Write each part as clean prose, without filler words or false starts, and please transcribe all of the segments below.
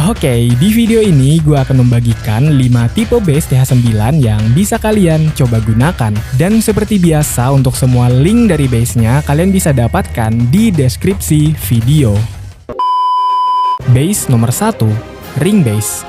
Oke, di video ini gue akan membagikan 5 tipe base TH9 yang bisa kalian coba gunakan. Dan seperti biasa untuk semua link dari base-nya kalian bisa dapatkan di deskripsi video. Base nomor 1, ring base.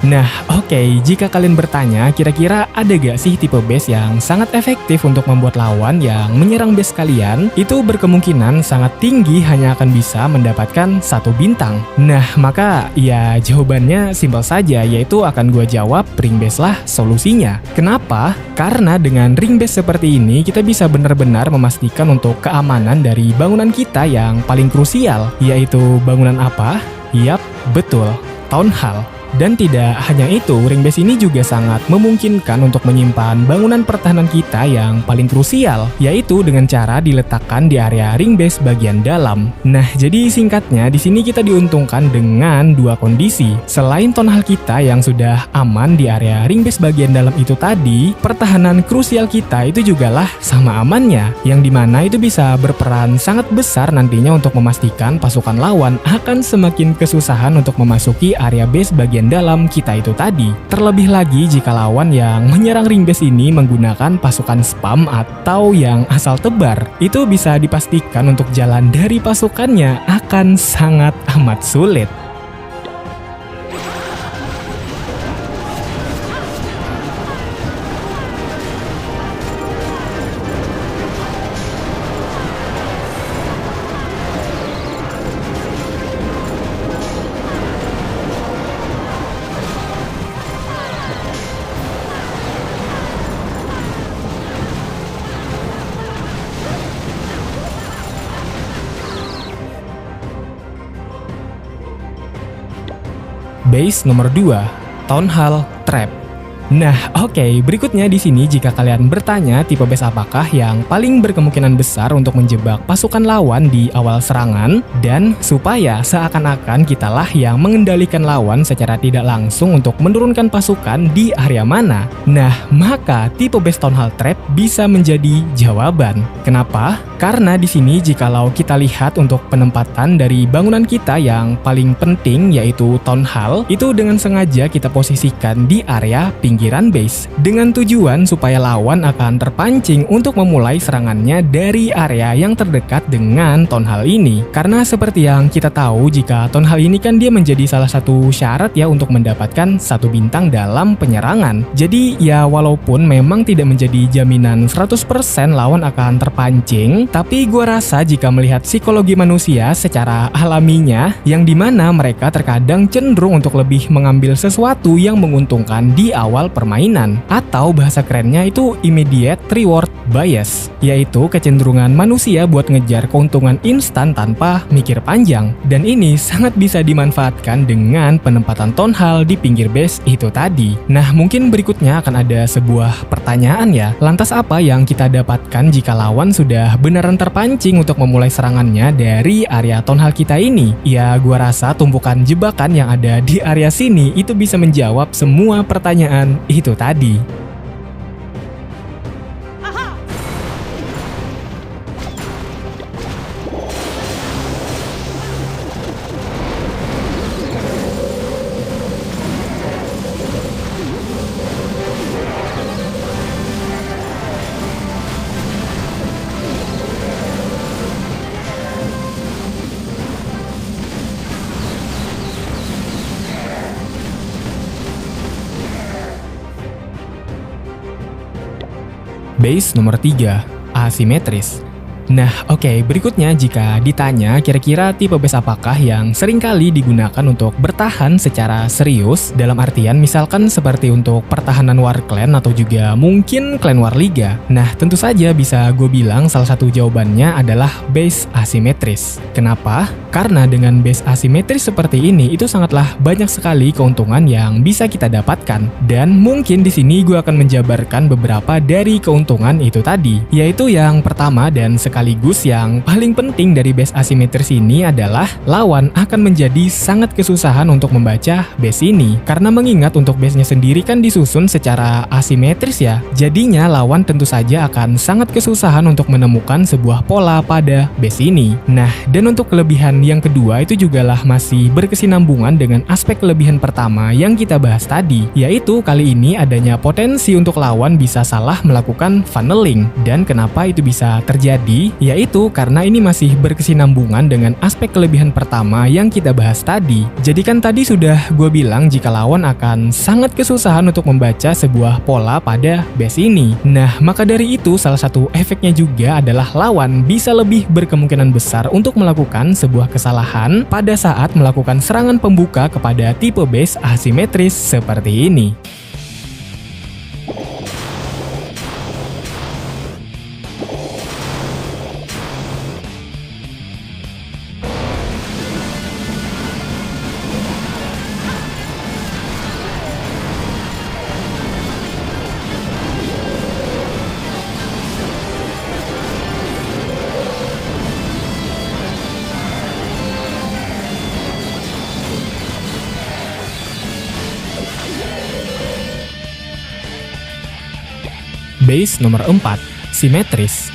Nah, oke, jika kalian bertanya kira-kira ada gak sih tipe base yang sangat efektif untuk membuat lawan yang menyerang base kalian, itu berkemungkinan sangat tinggi hanya akan bisa mendapatkan 1 bintang. Nah, maka ya jawabannya simpel saja, yaitu akan gue jawab ring base lah solusinya. Kenapa? Karena dengan ring base seperti ini kita bisa benar-benar memastikan untuk keamanan dari bangunan kita yang paling krusial, yaitu bangunan apa? Yap, betul, Town Hall. Dan tidak hanya itu, ring base ini juga sangat memungkinkan untuk menyimpan bangunan pertahanan kita yang paling krusial, yaitu dengan cara diletakkan di area ring base bagian dalam. Nah, jadi singkatnya di sini kita diuntungkan dengan dua kondisi. Selain town hall kita yang sudah aman di area ring base bagian dalam itu tadi, pertahanan krusial kita itu juga lah sama amannya, yang dimana itu bisa berperan sangat besar nantinya untuk memastikan pasukan lawan akan semakin kesusahan untuk memasuki area base bagian dalam kita itu tadi. Terlebih lagi jika lawan yang menyerang ring base ini menggunakan pasukan spam atau yang asal tebar, itu bisa dipastikan untuk jalan dari pasukannya akan sangat amat sulit. Base nomor 2, Town Hall Trap. Nah, oke, berikutnya di sini jika kalian bertanya tipe base apakah yang paling berkemungkinan besar untuk menjebak pasukan lawan di awal serangan dan supaya seakan-akan kitalah yang mengendalikan lawan secara tidak langsung untuk menurunkan pasukan di area mana. Nah, maka tipe base Town Hall Trap bisa menjadi jawaban. Kenapa? Karena di sini jikalau kita lihat untuk penempatan dari bangunan kita yang paling penting yaitu Town Hall, itu dengan sengaja kita posisikan di area pinggiran base dengan tujuan supaya lawan akan terpancing untuk memulai serangannya dari area yang terdekat dengan Town Hall ini. Karena seperti yang kita tahu jika Town Hall ini kan dia menjadi salah satu syarat ya untuk mendapatkan 1 bintang dalam penyerangan. Jadi ya walaupun memang tidak menjadi jaminan 100% lawan akan terpancing, tapi gua rasa jika melihat psikologi manusia secara alaminya yang dimana mereka terkadang cenderung untuk lebih mengambil sesuatu yang menguntungkan di awal permainan, atau bahasa kerennya itu immediate reward bias, yaitu kecenderungan manusia buat ngejar keuntungan instan tanpa mikir panjang. Dan ini sangat bisa dimanfaatkan dengan penempatan Town Hall di pinggir base itu tadi. Nah, mungkin berikutnya akan ada sebuah pertanyaan ya, lantas apa yang kita dapatkan jika lawan sudah beneran terpancing untuk memulai serangannya dari area Town Hall kita ini? Ya, gua rasa tumpukan jebakan yang ada di area sini itu bisa menjawab semua pertanyaan itu tadi. Base nomor 3, asimetris. Nah, oke, berikutnya jika ditanya kira-kira tipe base apakah yang sering kali digunakan untuk bertahan secara serius, dalam artian misalkan seperti untuk pertahanan war clan atau juga mungkin clan war liga. Nah, tentu saja bisa gue bilang salah satu jawabannya adalah base asimetris. Kenapa? Karena dengan base asimetris seperti ini itu sangatlah banyak sekali keuntungan yang bisa kita dapatkan. Dan mungkin di sini gue akan menjabarkan beberapa dari keuntungan itu tadi, yaitu yang pertama dan sekaligus yang paling penting dari base asimetris ini adalah lawan akan menjadi sangat kesusahan untuk membaca base ini. Karena mengingat untuk base-nya sendiri kan disusun secara asimetris ya. Jadinya lawan tentu saja akan sangat kesusahan untuk menemukan sebuah pola pada base ini. Nah, dan untuk kelebihan yang kedua itu jugalah masih berkesinambungan dengan aspek kelebihan pertama yang kita bahas tadi, yaitu kali ini adanya potensi untuk lawan bisa salah melakukan funneling. Dan kenapa itu bisa terjadi? Yaitu karena ini masih berkesinambungan dengan aspek kelebihan pertama yang kita bahas tadi. Jadi kan tadi sudah gue bilang jika lawan akan sangat kesusahan untuk membaca sebuah pola pada base ini. Nah, maka dari itu salah satu efeknya juga adalah lawan bisa lebih berkemungkinan besar untuk melakukan sebuah kesalahan pada saat melakukan serangan pembuka kepada tipe base asimetris seperti ini. Base nomor 4, simetris.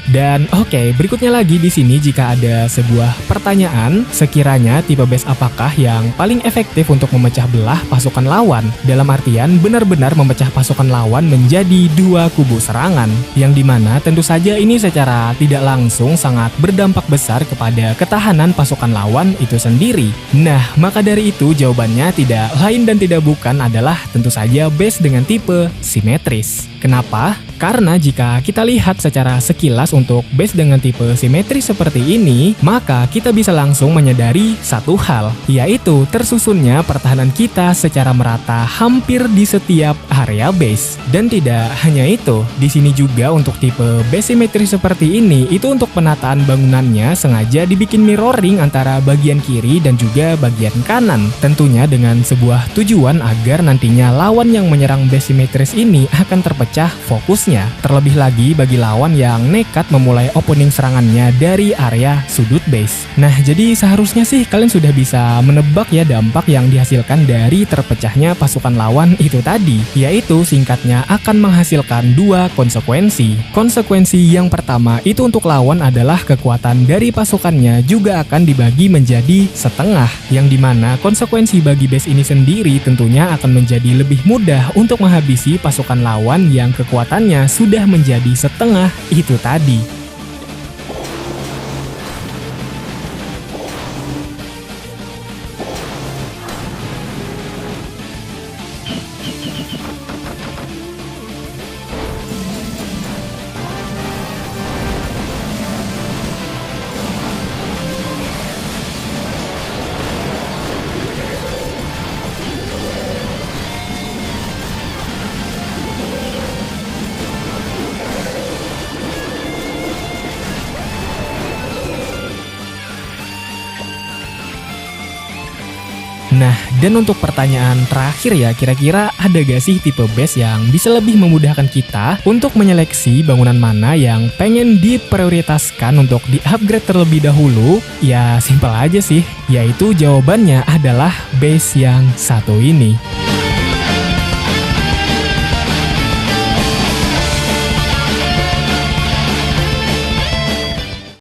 Dan oke, berikutnya lagi di sini jika ada sebuah pertanyaan, sekiranya tipe base apakah yang paling efektif untuk memecah belah pasukan lawan? Dalam artian benar-benar memecah pasukan lawan menjadi dua kubu serangan, yang dimana tentu saja ini secara tidak langsung sangat berdampak besar kepada ketahanan pasukan lawan itu sendiri. Nah, maka dari itu jawabannya tidak lain dan tidak bukan adalah tentu saja base dengan tipe simetris. Kenapa? Karena jika kita lihat secara sekilas untuk base dengan tipe simetris seperti ini, maka kita bisa langsung menyadari satu hal, yaitu tersusunnya pertahanan kita secara merata hampir di setiap area base. Dan tidak hanya itu, di sini juga untuk tipe base simetris seperti ini, itu untuk penataan bangunannya sengaja dibikin mirroring antara bagian kiri dan juga bagian kanan. Tentunya dengan sebuah tujuan agar nantinya lawan yang menyerang base simetris ini akan terpecah fokusnya. Terlebih lagi bagi lawan yang nekat memulai opening serangannya dari area sudut base. Nah, jadi seharusnya sih kalian sudah bisa menebak ya dampak yang dihasilkan dari terpecahnya pasukan lawan itu tadi, yaitu singkatnya akan menghasilkan dua konsekuensi. Konsekuensi yang pertama itu untuk lawan adalah kekuatan dari pasukannya juga akan dibagi menjadi setengah, yang dimana konsekuensi bagi base ini sendiri tentunya akan menjadi lebih mudah untuk menghabisi pasukan lawan yang kekuatannya sudah menjadi setengah itu tadi. Nah, dan untuk pertanyaan terakhir ya, kira-kira ada gak sih tipe base yang bisa lebih memudahkan kita untuk menyeleksi bangunan mana yang pengen diprioritaskan untuk di-upgrade terlebih dahulu? Ya, simpel aja sih, yaitu jawabannya adalah base yang satu ini.